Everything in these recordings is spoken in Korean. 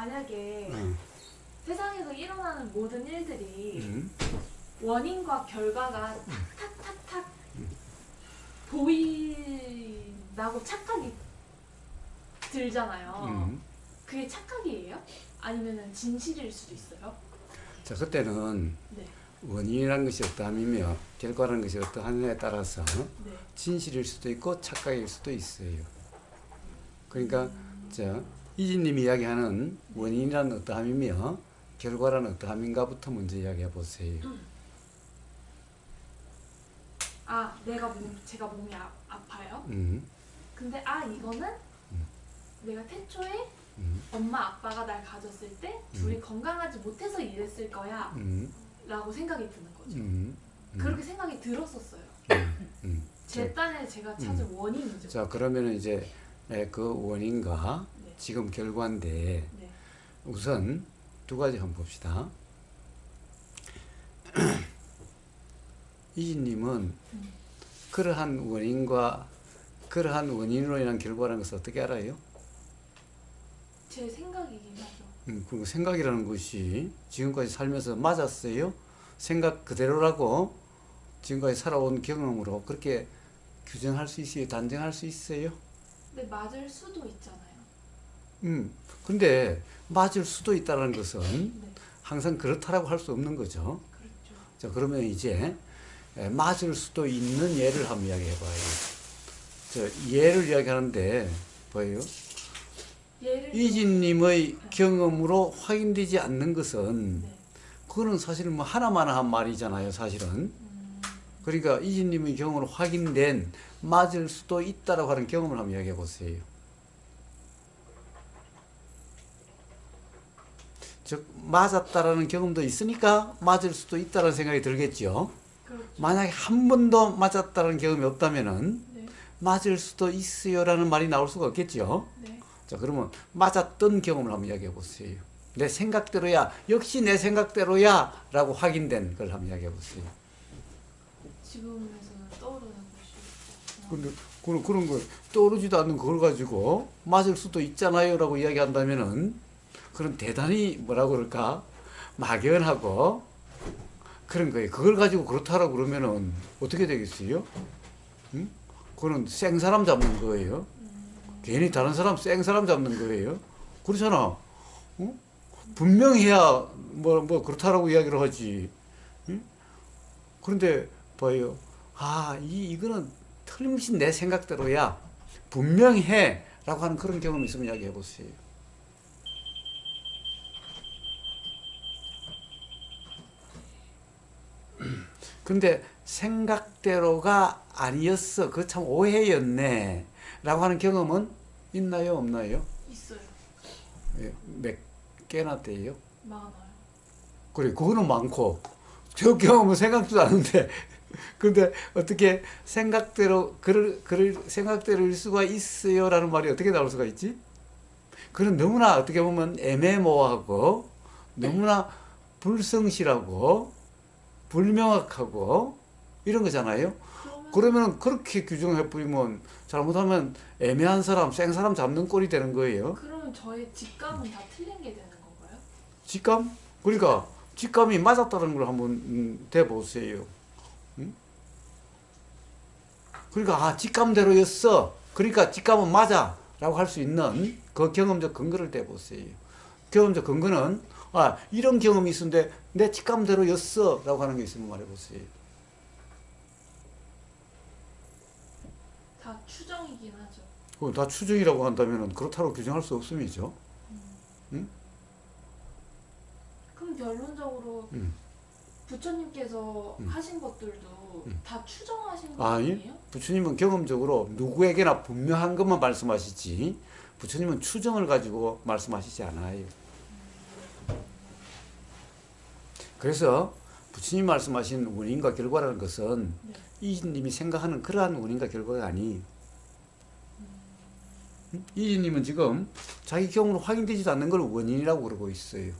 만약에 세상에서 일어나는 모든 일들이 원인과 결과가 탁탁탁탁 보인다고 착각이 들잖아요. 그게 착각이에요? 아니면 진실일 수도 있어요? 자, 그때는 네. 원인이라는 것이 어떠함이며 결과라는 것이 어떠하느냐에 따라서 네. 진실일 수도 있고 착각일 수도 있어요. 그러니까 이진님이 이야기하는 원인이라는 어떠함이며 결과라는 어떠함인가부터 먼저 이야기해 보세요. 제가 몸이 아파요? 근데 이거는 내가 태초에 엄마 아빠가 날 가졌을 때 둘이 건강하지 못해서 이랬을 거야 라고 생각이 드는 거죠. 그렇게 생각이 들었었어요. 제 딴에 제가 찾은 원인이죠. 자, 그러면 이제 그 원인과 네. 지금 결과인데 네. 우선 두 가지 한번 봅시다. 이진님은 그러한 원인과 그러한 원인으로 인한 결과라는 것을 어떻게 알아요? 제 생각이긴 하죠. 그리고 생각이라는 것이 지금까지 살면서 맞았어요? 생각 그대로라고 지금까지 살아온 경험으로 그렇게 규정할 수 있어요? 단정할 수 있어요? 근데 맞을 수도 있잖아요. 근데 맞을 수도 있다는 것은 네. 항상 그렇다라고 할 수 없는 거죠. 그렇죠. 자, 그러면 이제 맞을 수도 있는 예를 한번 이야기해 봐요. 예를 이야기하는데 뭐예요? 이진님의 경험으로 확인되지 않는 것은 네. 그거는 사실은 뭐 하나만 한 말이잖아요, 사실은. 그러니까 이진님의 경험으로 확인된 맞을 수도 있다라고 하는 경험을 한번 이야기해 보세요. 즉 맞았다라는 경험도 있으니까 맞을 수도 있다라는 생각이 들겠죠. 그렇죠. 만약에 한 번도 맞았다는 경험이 없다면은 네. 맞을 수도 있어요라는 말이 나올 수가 없겠죠. 네. 자, 그러면 맞았던 경험을 한번 이야기해 보세요. 내 생각대로야, 역시 내 생각대로야 라고 확인된 걸 한번 이야기해 보세요. 지금에서는 떠오르는 것이 근데 그런 거 떠오르지도 않는 걸 가지고 맞을 수도 있잖아요 라고 이야기한다면은 그런 대단히 뭐라고 그럴까 막연하고 그런 거예요. 그걸 가지고 그렇다라고 그러면은 어떻게 되겠어요? 응? 그거는 생사람 잡는 거예요. 괜히 다른 사람 생사람 잡는 거예요. 그렇잖아. 응? 분명해야 뭐 그렇다라고 이야기를 하지. 응? 그런데 봐요. 이거는 틀림없이 내 생각대로야. 분명해. 라고 하는 그런 경험이 있으면 이야기해 보세요. 근데 생각대로가 아니었어. 그거 참 오해였네. 라고 하는 경험은 있나요? 없나요? 있어요. 몇 개나 돼요? 많아요. 그래, 그거는 많고. 저 경험은 생각도 않은데. 근데 어떻게 생각대로, 생각대로일 수가 있어요? 라는 말이 어떻게 나올 수가 있지? 그건 너무나 어떻게 보면 애매모호하고, 너무나 불성실하고, 불명확하고, 이런 거잖아요? 그러면 그렇게 규정해버리면 잘못하면 애매한 사람, 생사람 잡는 꼴이 되는 거예요. 그러면 저의 직감은 다 틀린 게 되는 건가요? 직감? 그러니까 직감이 맞았다는 걸 한번 대보세요. 응? 그러니까 직감대로였어. 그러니까 직감은 맞아 라고 할 수 있는 그 경험적 근거를 대보세요. 경험적 근거는 이런 경험이 있었는데 내 직감대로였어 라고 하는 게 있으면 말해보세요. 다 추정이긴 하죠. 그거 다 추정이라고 한다면 그렇다고 규정할 수 없음이죠. 응? 그럼 결론적으로 부처님께서 하신 것들도 다 추정하신 거 아니에요? 부처님은 경험적으로 누구에게나 분명한 것만 말씀하시지 부처님은 추정을 가지고 말씀하시지 않아요. 그래서 부처님 말씀하신 원인과 결과라는 것은 이진님이 생각하는 그러한 원인과 결과가 아니에요. 이진님은 지금 자기 경험으로 확인되지도 않는 걸 원인이라고 그러고 있어요.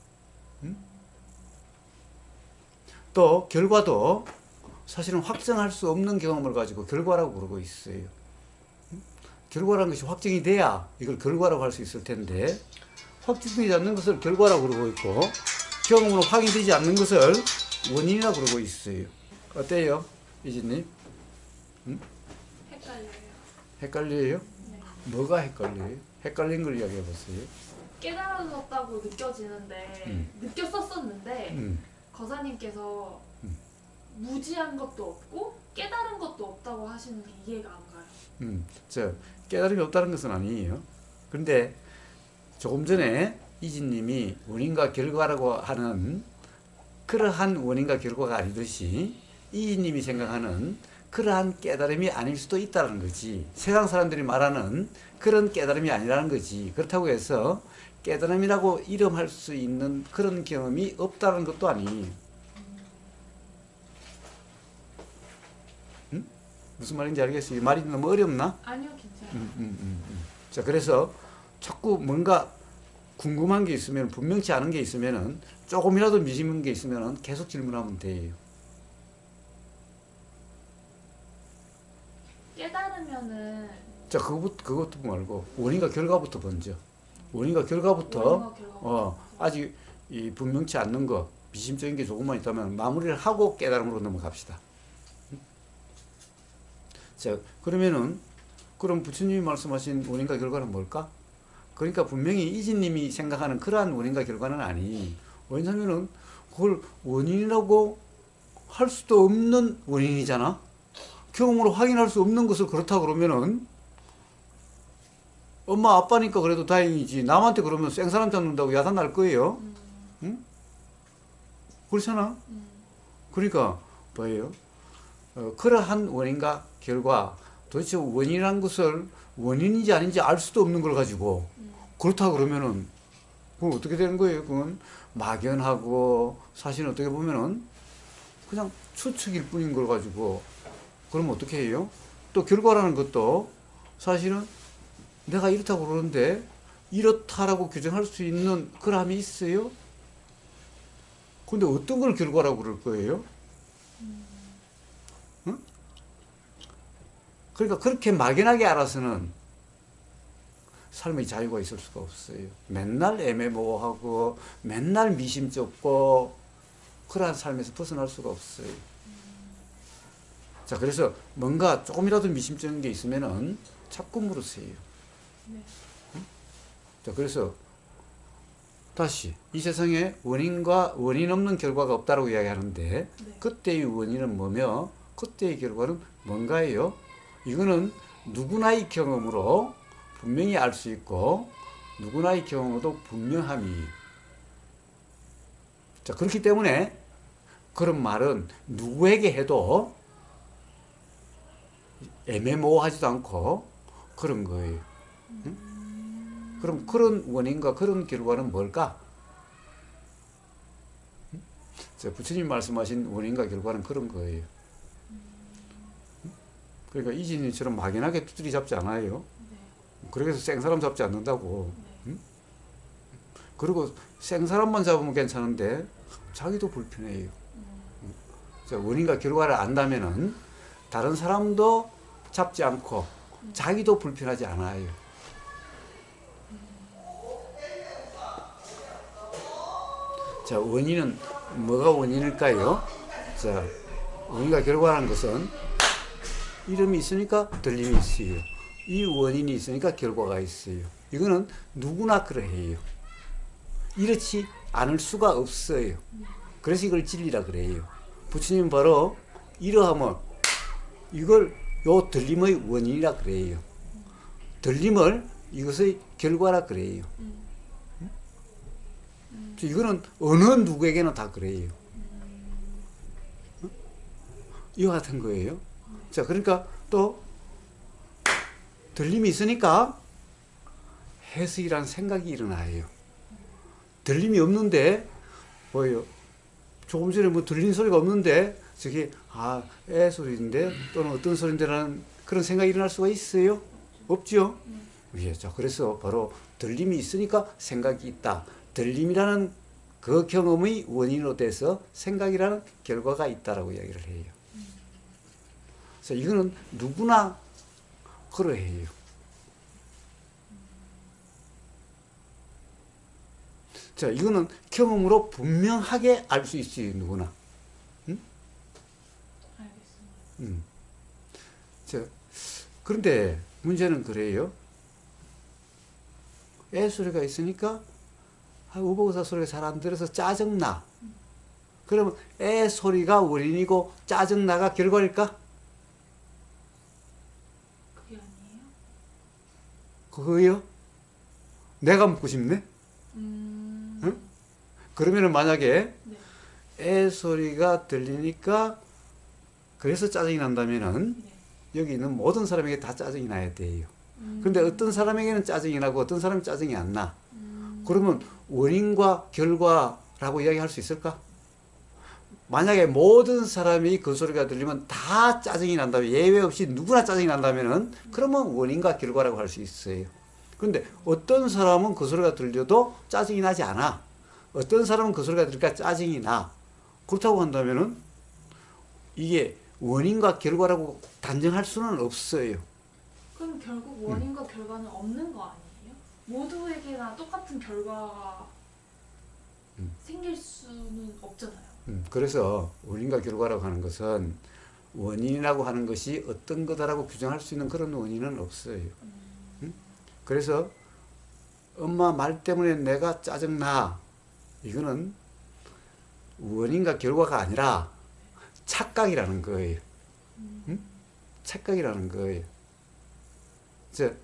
또 결과도 사실은 확정할 수 없는 경험을 가지고 결과라고 그러고 있어요. 결과라는 것이 확정이 돼야 이걸 결과라고 할 수 있을 텐데 확증되지 않는 것을 결과라고 그러고 있고 경험으로 확인되지 않는 것을 원인이라고 그러고 있어요. 어때요, 이진님? 헷갈려요. 헷갈려요? 네. 뭐가 헷갈려요? 헷갈린 걸 이야기해 보세요. 깨달아졌다고 느껴지는데 느꼈었었는데 거사님께서 무지한 것도 없고 깨달은 것도 없다고 하시는 게 이해가 안 가요. 저 깨달음이 없다는 것은 아니에요. 그런데 조금 전에 이진님이 원인과 결과라고 하는 그러한 원인과 결과가 아니듯이 이진님이 생각하는 그러한 깨달음이 아닐 수도 있다는 거지. 세상 사람들이 말하는 그런 깨달음이 아니라는 거지. 그렇다고 해서 깨달음이라고 이름할 수 있는 그런 경험이 없다는 것도 아니에요. 응? 무슨 말인지 알겠어요? 말이 너무 어렵나? 아니요, 괜찮아요. 자, 그래서 자꾸 뭔가 궁금한 게 있으면, 분명치 않은 게 있으면은, 조금이라도 미심한 게 있으면은 계속 질문하면 돼요. 깨달으면은 자, 그것도 말고, 원인과 결과부터 먼저. 원인과 결과부터, 원인과 결과부터. 아직 이 분명치 않는 거, 미심적인 게 조금만 있다면 마무리를 하고 깨달음으로 넘어갑시다. 자, 그러면은, 그럼 부처님이 말씀하신 원인과 결과는 뭘까? 그러니까 분명히 이진님이 생각하는 그러한 원인과 결과는 아니. 왜냐면은 그걸 원인이라고 할 수도 없는 원인이잖아. 경험으로 확인할 수 없는 것을 그렇다 그러면은 엄마 아빠니까 그래도 다행이지. 남한테 그러면 생사람 잡는다고 야단 날 거예요. 응? 그렇잖아. 그러니까 뭐예요? 그러한 원인과 결과, 도대체 원인이라는 것을 원인인지 아닌지 알 수도 없는 걸 가지고 그렇다 그러면은 그건 어떻게 되는 거예요? 그건 막연하고 사실은 어떻게 보면은 그냥 추측일 뿐인 걸 가지고 그러면 어떻게 해요? 또 결과라는 것도 사실은 내가 이렇다고 그러는데 이렇다라고 규정할 수 있는 그람이 있어요? 근데 어떤 걸 결과라고 그럴 거예요? 응? 그러니까 그렇게 막연하게 알아서는 삶의 자유가 있을 수가 없어요. 맨날 애매모호하고 맨날 미심쩍고 그러한 삶에서 벗어날 수가 없어요. 자, 그래서 뭔가 조금이라도 미심쩍은 게 있으면은 자꾸 물으세요. 네. 자, 그래서 다시 이 세상에 원인과 원인 없는 결과가 없다라고 이야기하는데 네. 그때의 원인은 뭐며 그때의 결과는 뭔가예요? 이거는 누구나의 경험으로 분명히 알 수 있고 누구나의 경험으로도 분명함이. 자, 그렇기 때문에 그런 말은 누구에게 해도 애매모호하지도 않고 그런 거예요. 응? 그럼 그런 원인과 그런 결과는 뭘까? 응? 자, 부처님 말씀하신 원인과 결과는 그런 거예요. 그러니까 이진이처럼 막연하게 두드리 잡지 않아요. 네. 그래서 생사람 잡지 않는다고. 네. 응? 그리고 생사람만 잡으면 괜찮은데 자기도 불편해요. 자, 원인과 결과를 안다면은 다른 사람도 잡지 않고 자기도 불편하지 않아요. 자, 원인은 뭐가 원인일까요? 자, 원인과 결과라는 것은 이름이 있으니까 들림이 있어요. 이 원인이 있으니까 결과가 있어요. 이거는 누구나 그러해요. 이렇지 않을 수가 없어요. 그래서 이걸 진리라 그래요. 부처님은 바로 이러하면 이걸 요 들림의 원인이라 그래요. 들림을 이것의 결과라 그래요. 이거는 어느 누구에게나 다 그래요. 이와 같은 거예요. 자, 그러니까 또 들림이 있으니까 해석이라는 생각이 일어나요. 들림이 없는데 뭐예요? 조금 전에 뭐 들리는 소리가 없는데 저게 애 소리인데 또는 어떤 소리인데라는 그런 생각이 일어날 수가 있어요? 없죠? 예, 자, 그래서 바로 들림이 있으니까 생각이 있다. 들림이라는 그 경험의 원인으로 돼서 생각이라는 결과가 있다라고 이야기를 해요. 그래서 이거는 누구나 그러해요. 자, 이거는 경험으로 분명하게 알 수 있어요, 누구나. 응? 알겠습니다. 자, 그런데 문제는 그래요. 애 소리가 있으니까 우보사 소리가 잘 안 들어서 짜증나. 그러면 애 소리가 원인이고 짜증나가 결과일까? 그게 아니에요? 그거요? 내가 묻고 싶네? 응? 그러면은 만약에 네. 애 소리가 들리니까 그래서 짜증이 난다면은 네. 여기 있는 모든 사람에게 다 짜증이 나야 돼요. 근데 어떤 사람에게는 짜증이 나고 어떤 사람은 짜증이 안 나. 그러면 원인과 결과라고 이야기할 수 있을까? 만약에 모든 사람이 그 소리가 들리면 다 짜증이 난다면, 예외 없이 누구나 짜증이 난다면은 그러면 원인과 결과라고 할 수 있어요. 그런데 어떤 사람은 그 소리가 들려도 짜증이 나지 않아. 어떤 사람은 그 소리가 들으니까 짜증이 나. 그렇다고 한다면은 이게 원인과 결과라고 단정할 수는 없어요. 그럼 결국 원인과 결과는 없는 거 아니에요? 모두에게나 똑같은 결과가 생길 수는 없잖아요. 그래서 원인과 결과라고 하는 것은 원인이라고 하는 것이 어떤 거다라고 규정할 수 있는 그런 원인은 없어요. 그래서 엄마 말 때문에 내가 짜증나. 이거는 원인과 결과가 아니라 착각이라는 거예요. 착각이라는 거예요. 즉,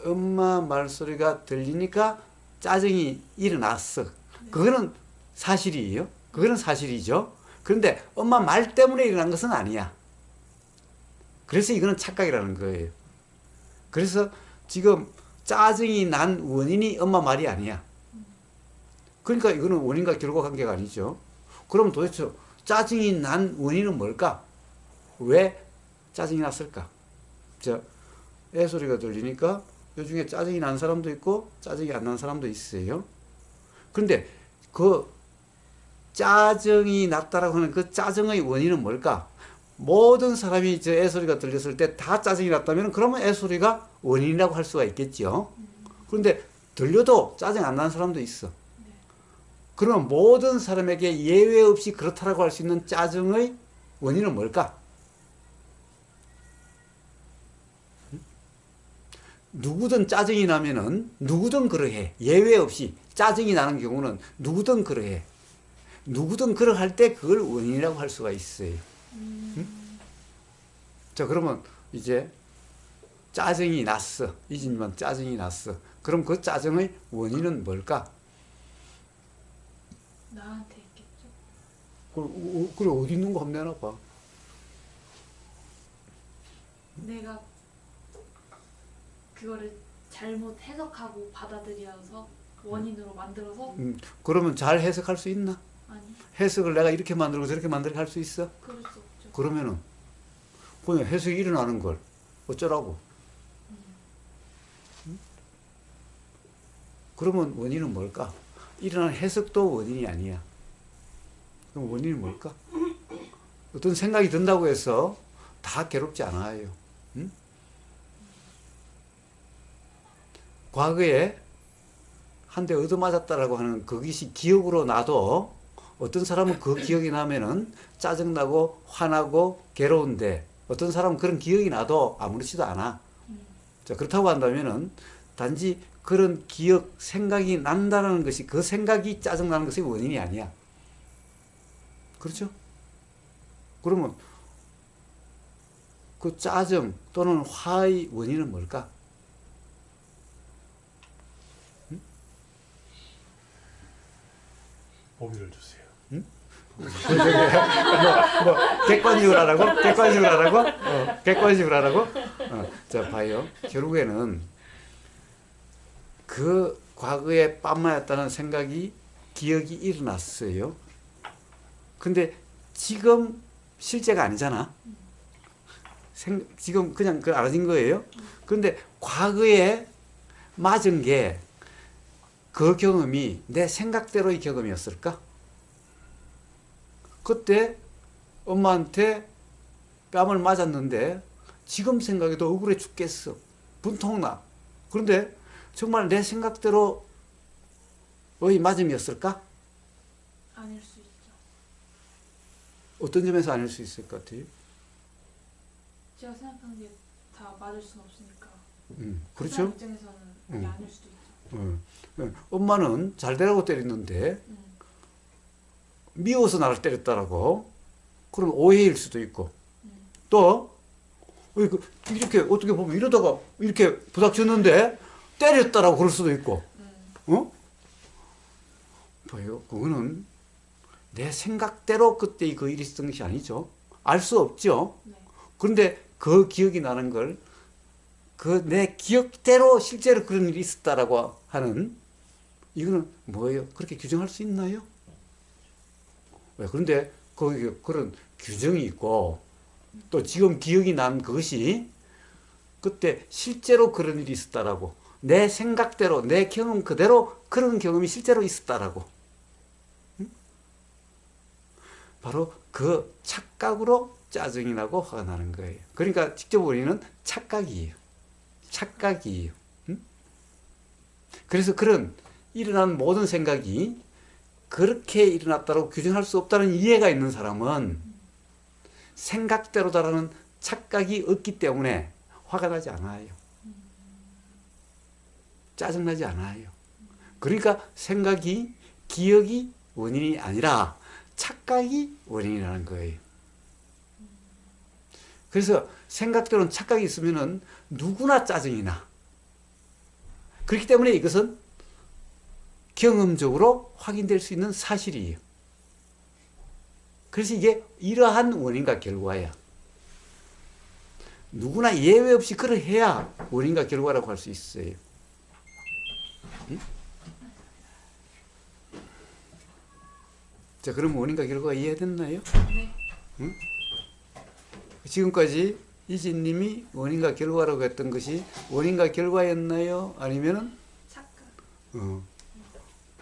엄마 말소리가 들리니까 짜증이 일어났어. 그거는 사실이에요. 그거는 사실이죠. 그런데 엄마 말 때문에 일어난 것은 아니야. 그래서 이거는 착각이라는 거예요. 그래서 지금 짜증이 난 원인이 엄마 말이 아니야. 그러니까 이거는 원인과 결과 관계가 아니죠. 그럼 도대체 짜증이 난 원인은 뭘까? 왜 짜증이 났을까? 애 소리가 들리니까 요 중에 짜증이 난 사람도 있고 짜증이 안 난 사람도 있어요. 그런데 그 짜증이 났다라고 하는 그 짜증의 원인은 뭘까? 모든 사람이 저 애 소리가 들렸을 때 다 짜증이 났다면 그러면 애 소리가 원인이라고 할 수가 있겠죠. 그런데 들려도 짜증 안 나는 사람도 있어. 그러면 모든 사람에게 예외 없이 그렇다라고 할 수 있는 짜증의 원인은 뭘까? 누구든 짜증이 나면은 누구든 그러해. 예외 없이 짜증이 나는 경우는 누구든 그러해. 누구든 그러할 때 그걸 원인이라고 할 수가 있어요. 자, 그러면 이제 짜증이 났어. 이진만 짜증이 났어. 그럼 그 짜증의 원인은 뭘까? 나한테 있겠죠. 그래, 어디 있는 거 한번 내놔봐. 내가 그거를 잘못 해석하고 받아들여서 원인으로 만들어서 그러면 잘 해석할 수 있나? 아니 해석을 내가 이렇게 만들고 저렇게 만들게 할 수 있어? 그럴 수 없죠. 그러면은 그냥 해석이 일어나는 걸 어쩌라고? 그러면 원인은 뭘까? 일어나는 해석도 원인이 아니야. 그럼 원인이 뭘까? 어떤 생각이 든다고 해서 다 괴롭지 않아요. 응? 과거에 한 대 얻어맞았다라고 하는 그것이 기억으로 나도 어떤 사람은 그 기억이 나면은 짜증나고 화나고 괴로운데 어떤 사람은 그런 기억이 나도 아무렇지도 않아. 자, 그렇다고 한다면은 단지 그런 기억, 생각이 난다는 것이 그 생각이 짜증나는 것이 원인이 아니야. 그렇죠? 그러면 그 짜증 또는 화의 원인은 뭘까? 범위를 주세요. 객관식으로 하라고? 객관식으로 하라고? 객관식으로 하라고? 자, 봐요. 결국에는 그 과거에 빰마였다는 생각이, 기억이 일어났어요. 근데 지금 실제가 아니잖아. 지금 그냥 그 알아진 거예요. 근데 과거에 맞은 게 그 경험이 내 생각대로의 경험이었을까? 그때 엄마한테 뺨을 맞았는데 지금 생각해도 억울해 죽겠어. 분통나. 그런데 정말 내 생각대로 맞음이었을까? 아닐 수 있죠. 어떤 점에서 아닐 수 있을 것 같아요? 제가 생각하는 게 다 맞을 수는 없으니까. 그 그렇죠? 사람 입장에서는 그게 아닐 수도 있죠. 엄마는 잘 되라고 때렸는데 미워서 나를 때렸다라고 그럼 오해일 수도 있고 또 이렇게 어떻게 보면 이러다가 이렇게 부닥쳤는데 때렸다라고 그럴 수도 있고 봐요. 그거는 내 생각대로 그때 그 일이 있었던 것이 아니죠. 알 수 없죠. 네. 그런데 그 기억이 나는 걸 그 내 기억대로 실제로 그런 일이 있었다라고 하는 이거는 뭐예요? 그렇게 규정할 수 있나요? 왜? 그런데 거기 그런 규정이 있고 또 지금 기억이 난 그것이 그때 실제로 그런 일이 있었다라고 내 생각대로 내 경험 그대로 그런 경험이 실제로 있었다라고 바로 그 착각으로 짜증이 나고 화가 나는 거예요. 그러니까 직접 우리는 착각이에요. 착각이에요. 그래서 그런 일어난 모든 생각이 그렇게 일어났다고 규정할 수 없다는 이해가 있는 사람은 생각대로다라는 착각이 없기 때문에 화가 나지 않아요. 짜증나지 않아요. 그러니까 생각이 기억이 원인이 아니라 착각이 원인이라는 거예요. 그래서 생각대로는 착각이 있으면은 누구나 짜증이 나. 그렇기 때문에 이것은 경험적으로 확인될 수 있는 사실이에요. 그래서 이게 이러한 원인과 결과야. 누구나 예외 없이 그러해야 원인과 결과라고 할 수 있어요. 응? 자, 그럼 원인과 결과가 이해됐나요? 네. 응? 지금까지 이진님이 원인과 결과라고 했던 것이 원인과 결과였나요? 아니면은? 착각.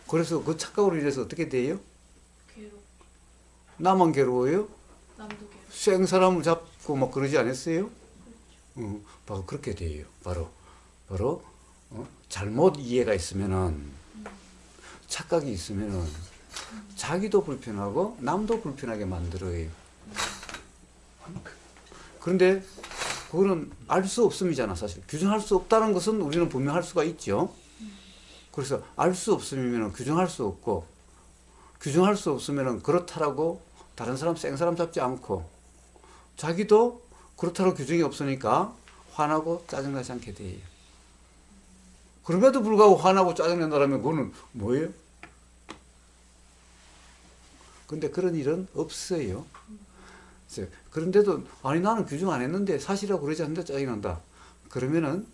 그래서 그 착각으로 인해서 어떻게 돼요? 괴롭. 나만 괴로워요? 남도 괴롭. 생사람을 잡고 막 그러지 않았어요? 바로 그렇게 돼요. 바로 잘못 이해가 있으면은 착각이 있으면은 자기도 불편하고 남도 불편하게 만들어요. 그런데 그거는 알 수 없음이잖아, 사실. 규정할 수 없다는 것은 우리는 분명할 수가 있죠. 그래서 알 수 없으면 규정할 수 없고, 규정할 수 없으면 그렇다라고 다른 사람, 생사람 잡지 않고, 자기도 그렇다고 규정이 없으니까 화나고 짜증나지 않게 돼요. 그럼에도 불구하고 화나고 짜증난다면 그거는 뭐예요? 근데 그런 일은 없어요. 그런데도 아니 나는 규정 안 했는데 사실이라고 그러지 않는데 짜증난다. 그러면은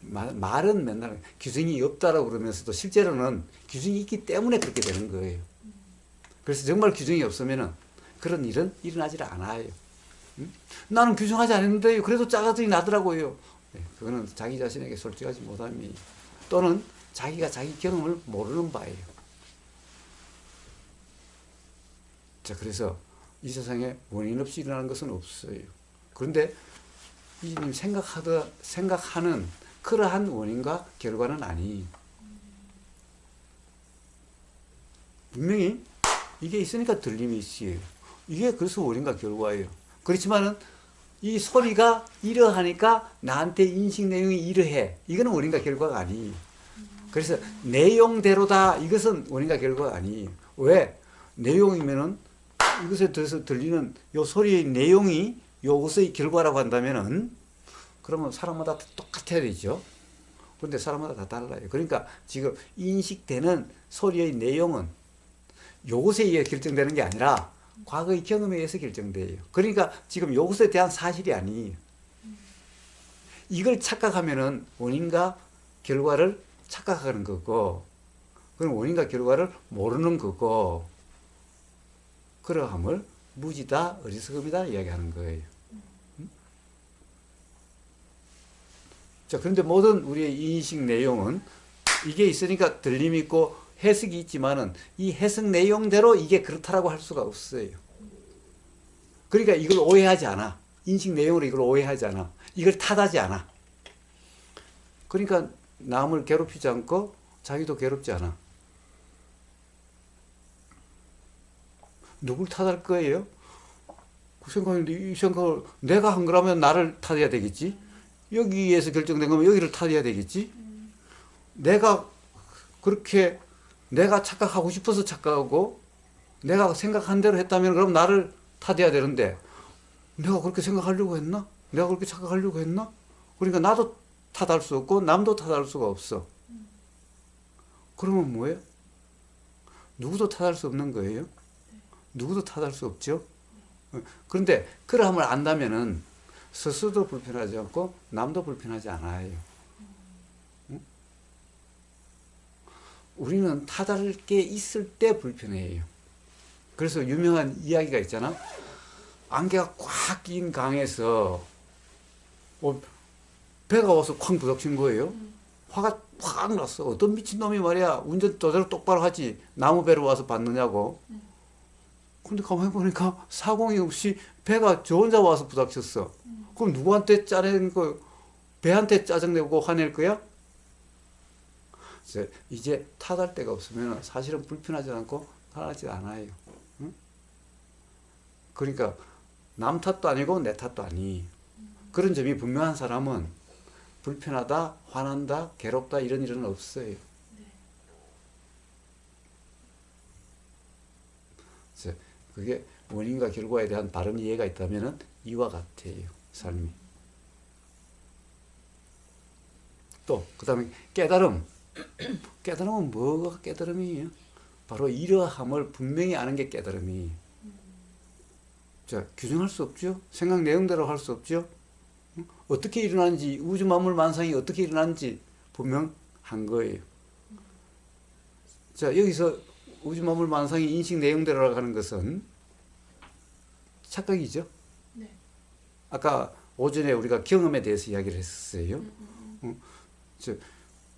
말은 맨날 규정이 없다라고 그러면서도 실제로는 규정이 있기 때문에 그렇게 되는 거예요. 그래서 정말 규정이 없으면은 그런 일은 일어나질 않아요. 나는 규정하지 않았는데 그래도 짜증이 나더라고요. 그거는 자기 자신에게 솔직하지 못함이 또는 자기가 자기 경험을 모르는 바예요. 자, 그래서 이 세상에 원인 없이 일어나는 것은 없어요. 그런데 이님 생각하는 그러한 원인과 결과는 아니. 분명히 이게 있으니까 들림이 있어요. 이게 그래서 원인과 결과예요. 그렇지만은 이 소리가 이러하니까 나한테 인식 내용이 이러해. 이거는 원인과 결과가 아니. 그래서 내용대로다. 이것은 원인과 결과가 아니. 왜? 내용이면은 이것에 대해서 들리는 요 소리의 내용이 요것의 결과라고 한다면은 그러면 사람마다 똑같아야 되죠. 그런데 사람마다 다 달라요. 그러니까 지금 인식되는 소리의 내용은 요것에 의해 결정되는 게 아니라 과거의 경험에 의해서 결정돼요. 그러니까 지금 요것에 대한 사실이 아니에요. 이걸 착각하면은 원인과 결과를 착각하는 거고, 그럼 원인과 결과를 모르는 거고, 그러함을 무지다, 어리석음이다 이야기하는 거예요. 자, 그런데 모든 우리의 인식 내용은 이게 있으니까 들림이 있고 해석이 있지만은 이 해석 내용대로 이게 그렇다라고 할 수가 없어요. 그러니까 이걸 오해하지 않아. 인식 내용으로 이걸 오해하지 않아. 이걸 탓하지 않아. 그러니까 남을 괴롭히지 않고 자기도 괴롭지 않아. 누굴 탓할 거예요? 그 생각인데 이 생각을 내가 한 거라면 나를 탓해야 되겠지. 여기에서 결정된 거면 여기를 탓해야 되겠지. 내가 그렇게 내가 착각하고 싶어서 착각하고 내가 생각한 대로 했다면 그럼 나를 탓해야 되는데 내가 그렇게 생각하려고 했나? 내가 그렇게 착각하려고 했나? 그러니까 나도 탓할 수 없고 남도 탓할 수가 없어. 그러면 뭐예요? 누구도 탓할 수 없는 거예요. 누구도 탓할 수 없죠. 그런데 그러함을 안다면은 스스로도 불편하지 않고 남도 불편하지 않아요. 우리는 탓할 게 있을 때 불편해요. 그래서 유명한 이야기가 있잖아. 안개가 꽉 낀 강에서 배가 와서 쾅 부닥친 거예요. 화가 확 났어. 어떤 미친놈이 말이야 운전 제대로 똑바로 하지 나무 배로 와서 받느냐고. 근데 가만히 보니까 사공이 없이 배가 저 혼자 와서 부닥쳤어. 그럼 누구한테 짜낸 거, 배한테 짜증내고 화낼 거야? 이제 탓할 데가 없으면 사실은 불편하지 않고 화나지 않아요. 응? 그러니까 남 탓도 아니고 내 탓도 아니. 그런 점이 분명한 사람은 불편하다, 화난다, 괴롭다 이런 일은 없어요. 그게 원인과 결과에 대한 바른 이해가 있다면 이와 같아요. 삶이. 또 그 다음에 깨달음. 깨달음은 뭐가 깨달음이에요? 바로 이러함을 분명히 아는 게 깨달음이. 자, 규정할 수 없죠. 생각 내용대로 할 수 없죠. 어떻게 일어나는지 우주 만물 만상이 어떻게 일어나는지 분명한 거예요. 자, 여기서 우주 만물 만상이 인식 내용대로라고 하는 것은 착각이죠. 네. 아까 오전에 우리가 경험에 대해서 이야기를 했었어요.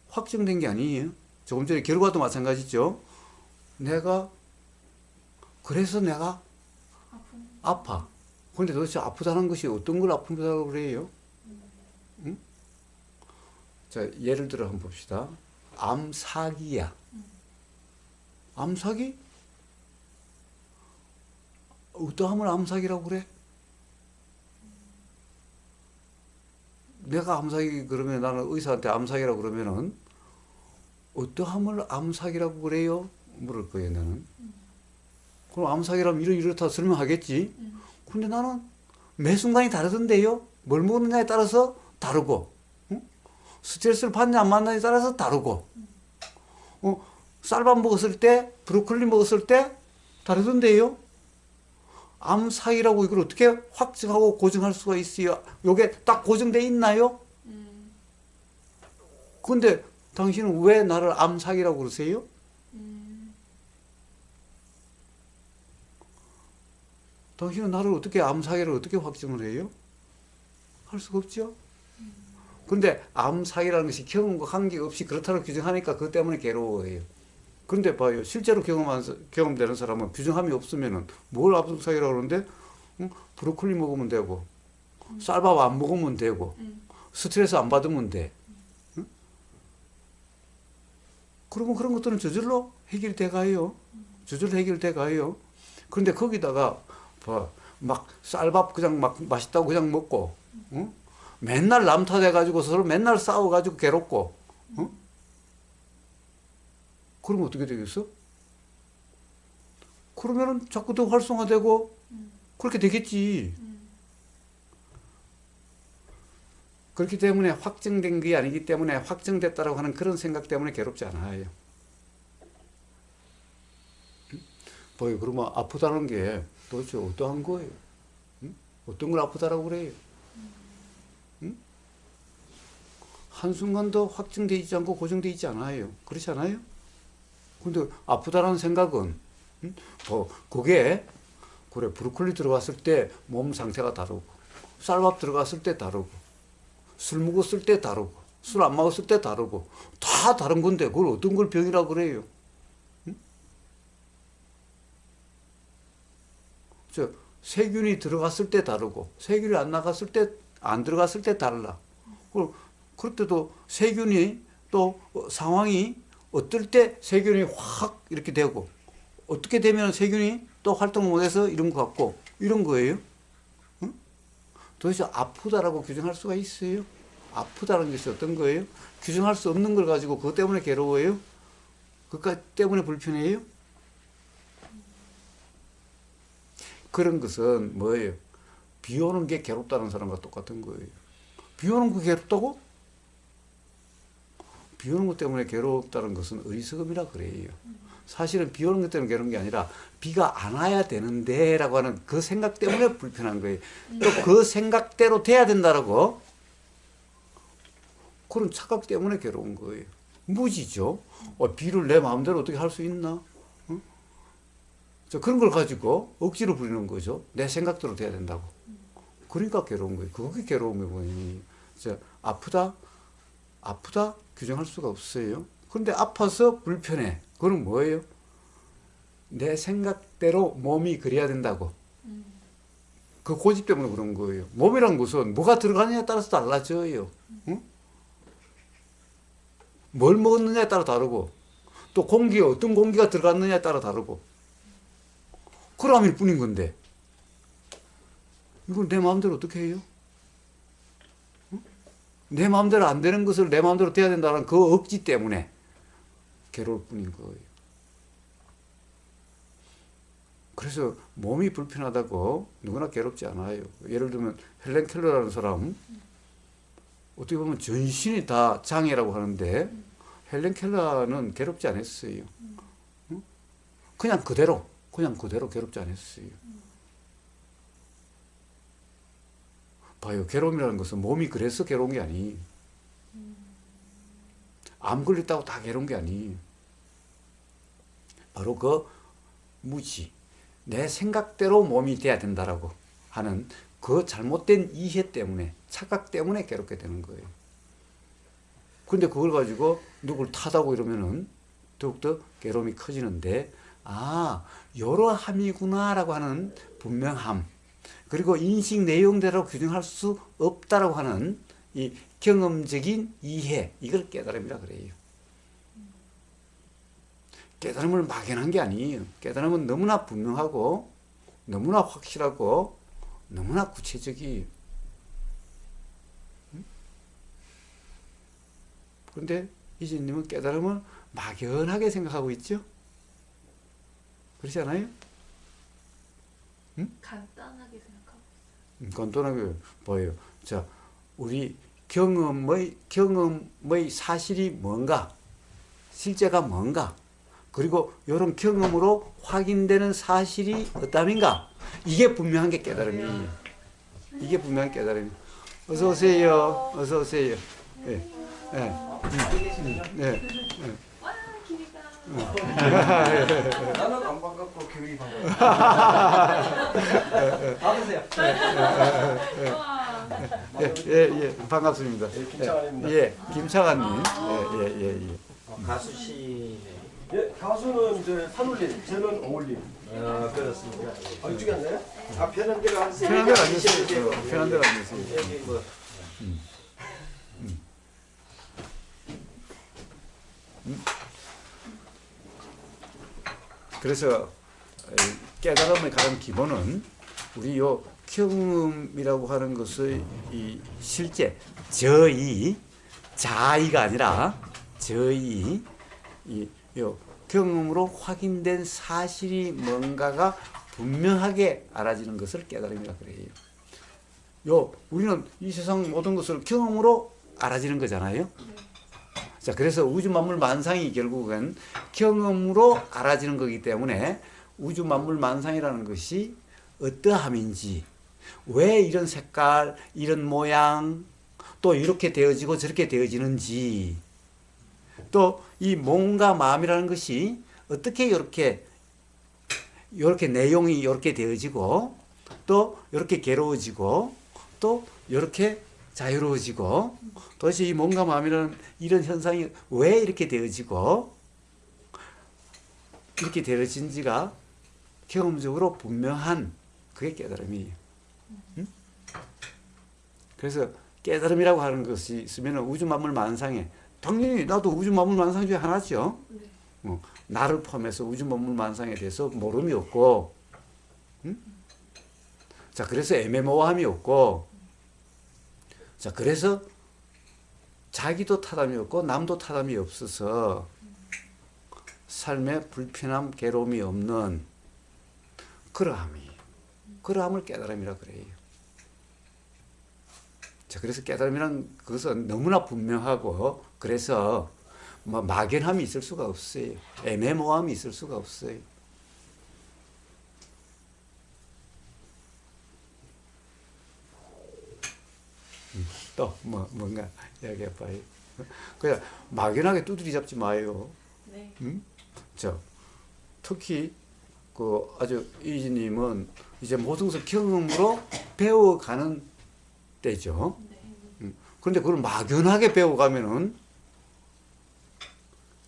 확정된 게 아니에요. 조금 전에 결과도 마찬가지죠. 그래서 내가 아파. 그런데 도대체 아프다는 것이 어떤 걸 아프다고 그래요? 응? 자, 예를 들어 한번 봅시다. 암사기야. 암사기? 어떠함을 암사기라고 그래? 내가 암사기 그러면 나는 의사한테 암사기라고 그러면은 어떠함을 암사기라고 그래요? 물을 거예요, 나는. 그럼 암사기라면 이렇다 설명하겠지. 근데 나는 매 순간이 다르던데요? 뭘 먹느냐에 따라서 다르고, 스트레스를 받냐 안 받느냐에 따라서 다르고, 쌀밥 먹었을 때, 브로콜리 먹었을 때 다르던데요? 암사기라고 이걸 어떻게 확증하고 고증할 수가 있어요? 요게 딱 고증돼 있나요? 근데 당신은 왜 나를 암사기라고 그러세요? 당신은 나를 어떻게 암사기를 어떻게 확증을 해요? 할 수가 없죠. 근데 암사기라는 것이 경험과 관계가 없이 그렇다고 규정하니까 그것 때문에 괴로워해요. 그런데 봐요. 실제로 경험되는 사람은 규정함이 없으면은 뭘 암사기라고 그러는데 브로콜리 먹으면 되고 쌀밥 안 먹으면 되고 스트레스 안 받으면 돼. 그러면 그런 것들은 저절로 해결돼 가요. 저절로 해결돼 가요. 그런데 거기다가 막 쌀밥 그냥 막 맛있다고 그냥 먹고 맨날 남 탓해가지고 서로 맨날 싸워가지고 괴롭고 그러면 어떻게 되겠어? 그러면은 자꾸 더 활성화되고 그렇게 되겠지. 그렇기 때문에 확정된 게 아니기 때문에 확정됐다라고 하는 그런 생각 때문에 괴롭지 않아요. 그러면 아프다는 게 도대체 어떠한 거예요? 어떤 걸 아프다라고 그래요? 한순간도 확정되어 있지 않고 고정되어 있지 않아요. 그렇지 않아요? 근데 아프다라는 생각은 그게 그래 브로콜리 들어갔을 때 몸 상태가 다르고 쌀밥 들어갔을 때 다르고 술 먹었을 때 다르고 술 안 먹었을 때 다르고 다 다른 건데 그걸 어떤 걸 병이라고 그래요? 세균이 들어갔을 때 다르고 세균이 안 나갔을 때 안 들어갔을 때 달라. 그럴 때도 세균이 또 상황이 어떨 때 세균이 확 이렇게 되고 어떻게 되면 세균이 또 활동 못해서 이런 것 같고 이런 거예요. 응? 도대체 아프다라고 규정할 수가 있어요? 아프다는 것이 어떤 거예요? 규정할 수 없는 걸 가지고 그것 때문에 괴로워요? 그것 때문에 불편해요? 그런 것은 뭐예요? 비 오는 게 괴롭다는 사람과 똑같은 거예요. 비 오는 거 괴롭다고? 비 오는 것 때문에 괴롭다는 것은 어리석음이라 그래요. 사실은 비 오는 것 때문에 괴로운 게 아니라 비가 안 와야 되는데 라고 하는 그 생각 때문에 불편한 거예요. 또 그 생각대로 돼야 된다라고 그런 착각 때문에 괴로운 거예요. 무지죠. 비를 내 마음대로 어떻게 할 수 있나? 응? 그런 걸 가지고 억지로 부리는 거죠. 내 생각대로 돼야 된다고. 그러니까 괴로운 거예요. 그게 괴로움이 뭐니? 아프다? 아프다? 규정할 수가 없어요. 그런데 아파서 불편해. 그건 뭐예요? 내 생각대로 몸이 그래야 된다고. 그 고집 때문에 그런 거예요. 몸이란 것은 뭐가 들어가느냐에 따라서 달라져요. 응? 뭘 먹었느냐에 따라 다르고 또 공기가 어떤 공기가 들어갔느냐에 따라 다르고 그람일 뿐인 건데 이걸 내 마음대로 어떻게 해요? 응? 내 마음대로 안 되는 것을 내 마음대로 돼야 된다는 그 억지 때문에 괴로울 뿐인 거예요. 그래서 몸이 불편하다고 누구나 괴롭지 않아요. 예를 들면 헬렌 켈러라는 사람 어떻게 보면 전신이 다 장애라고 하는데 헬렌 켈러는 괴롭지 않았어요. 응? 그냥 그대로 괴롭지 않았어요. 봐요. 괴로움이라는 것은 몸이 그래서 괴로운 게 아니. 암 걸렸다고 다 괴로운 게 아니. 바로 그 무지. 내 생각대로 몸이 돼야 된다라고 하는 그 잘못된 이해 때문에 착각 때문에 괴롭게 되는 거예요. 근데 그걸 가지고 누굴 탓하고 이러면은 더욱더 괴로움이 커지는데 여러함이구나라고 하는 분명함 그리고 인식 내용대로 규정할 수 없다라고 하는 이 경험적인 이해 이걸 깨달음이라 그래요. 깨달음을 막연한 게 아니에요. 깨달음은 너무나 분명하고 너무나 확실하고 너무나 구체적이에요. 그런데 이진님은 깨달음을 막연하게 생각하고 있죠? 그렇지 않아요? 간단하게 생각하고 있어요. 간단하게 봐요. 자, 우리 경험의 사실이 뭔가, 실제가 뭔가, 그리고 이런 경험으로 확인되는 사실이 어떠함인가? 이게 분명한 게 깨달음이에요. 이게 분명한 깨달음이에요. 어서 오세요. 어서 오세요. 예. 예. 예. 와, 기니까. 나는 안 반갑고 교육이 반가워. 받으세요. 예. 반갑습니다. 예, 김창환입니다. 예, 김창환님. 예. 가수시네. 예, 가수는 이제 산울림, 저는 어울림. 그렇습니다. 이쪽에 앉나요? 편한 대로 앉으세요. 편한 대로 앉으세요. 편한 대로 앉으세요. 여기 뭐 그래서 깨달음의 가장 기본은 우리 요 경험이라고 하는 것의 이 실제 자의가 아니라 요 경험으로 확인된 사실이 뭔가가 분명하게 알아지는 것을 깨달음이라 그래요. 우리는 이 세상 모든 것을 경험으로 알아지는 거잖아요. 자, 그래서 우주 만물 만상이 결국은 경험으로 알아지는 거기 때문에 우주 만물 만상이라는 것이 어떠함인지, 왜 이런 색깔, 이런 모양, 또 이렇게 되어지고 저렇게 되어지는지, 또 이 몸과 마음이라는 것이 어떻게 이렇게 내용이 이렇게 되어지고, 또 이렇게 괴로워지고, 또 이렇게 자유로워지고, 도대체 이 몸과 마음이라는 이런 현상이 왜 이렇게 되어지고 이렇게 되어진지가 경험적으로 분명한 그게 깨달음이에요. 응? 그래서 깨달음이라고 하는 것이 있으면 우주 만물 만상에 당연히 나도 우주 만물 만상 중에 하나죠. 네. 나를 포함해서 우주 만물 만상에 대해서 모름이 없고 자, 그래서 애매모호함이 없고, 자, 그래서 자기도 타담이 없고 남도 타담이 없어서 삶에 불편함, 괴로움이 없는 그러함을 깨달음이라 그래요. 자, 그래서 깨달음이란 그것은 너무나 분명하고, 그래서 뭐 막연함이 있을 수가 없어요. 애매모호함이 있을 수가 없어요. 또 뭔가 이야기해봐요. 그냥 막연하게 두드리 잡지 마요. 네. 자, 특히 그 아주 이지님은 이제 모성서 경험으로 배워가는 때죠. 네. 그런데 그걸 막연하게 배워가면은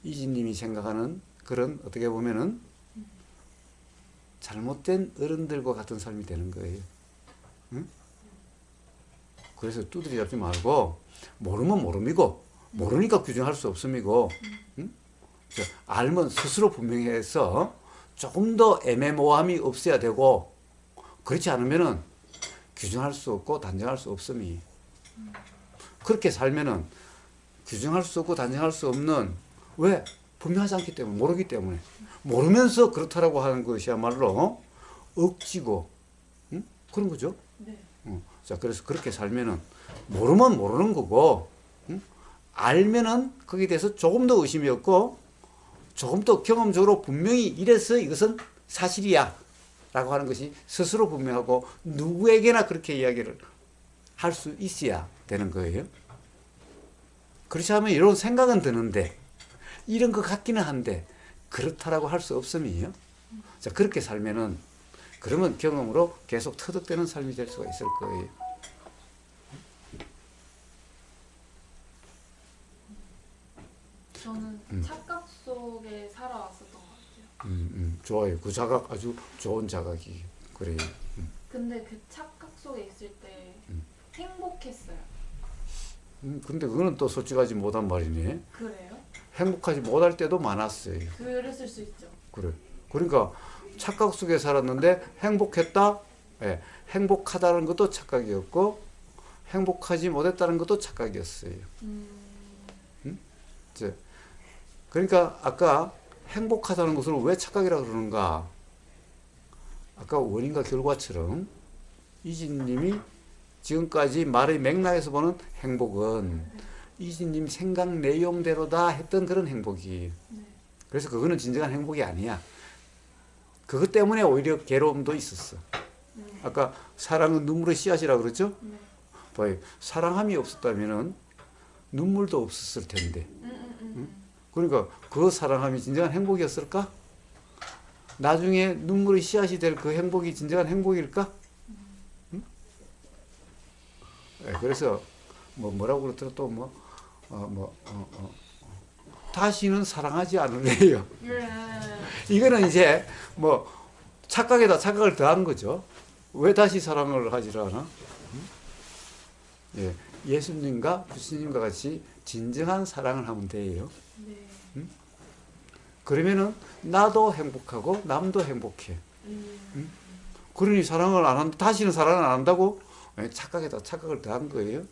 이지님이 생각하는 그런, 어떻게 보면은 잘못된 어른들과 같은 삶이 되는 거예요. 그래서 두드리 잡지 말고, 모르면 모름이고, 모르니까 규정할 수 없음이고, 알면 스스로 분명해서 조금 더 애매모호함이 없어야 되고, 그렇지 않으면은 규정할 수 없고 단정할 수 없음이. 그렇게 살면은 규정할 수 없고 단정할 수 없는, 왜? 분명하지 않기 때문에, 모르기 때문에. 모르면서 그렇다라고 하는 것이야말로 억지고, 그런 거죠. 네. 자, 그래서 그렇게 살면은 모르면 모르는 거고, 알면은 거기에 대해서 조금 더 의심이 없고, 조금 더 경험적으로 분명히 이래서 이것은 사실이야 라고 하는 것이 스스로 분명하고, 누구에게나 그렇게 이야기를 할 수 있어야 되는 거예요. 그렇지 않으면 이런 생각은 드는데, 이런 것 같기는 한데 그렇다라고 할 수 없음이에요. 자, 그렇게 살면은, 그러면 경험으로 계속 터득되는 삶이 될 수가 있을 거예요. 저는 착각 속에 살아왔었던 것 같아요. 좋아요. 그 자각 아주 좋은 자각이 그래요. 근데 그 착각 속에 있을 때 행복했어요. 근데 그거는 또 솔직하지 못한 말이네. 그래요? 행복하지 못할 때도 많았어요. 그랬을 수 있죠. 그래. 그러니까 착각 속에 살았는데 행복했다? 예. 행복하다는 것도 착각이었고, 행복하지 못했다는 것도 착각이었어요. 이제 그러니까 아까 행복하다는 것을 왜 착각이라고 그러는가? 아까 원인과 결과처럼 이진님이 지금까지 말의 맥락에서 보는 행복은 이진님 생각 내용대로다 했던 그런 행복이. 그래서 그거는 진정한 행복이 아니야. 그것 때문에 오히려 괴로움도 있었어. 아까 사랑은 눈물의 씨앗이라고 그랬죠? 봐요. 사랑함이 없었다면은 눈물도 없었을 텐데. 그러니까 그 사랑함이 진정한 행복이었을까? 나중에 눈물의 씨앗이 될 그 행복이 진정한 행복일까? 네, 그래서 뭐라고 그러더라 또 다시는 사랑하지 않으래요. 이거는 이제 뭐 착각에다 착각을 더한 거죠. 왜 다시 사랑을 하지를 않아? 예, 예수님과 부처님과 같이 진정한 사랑을 하면 돼요. 네. 그러면은 나도 행복하고 남도 행복해. 그러니 사랑을 안 한다, 다시는 사랑을 안 한다고 착각에다 착각을 더한 거예요.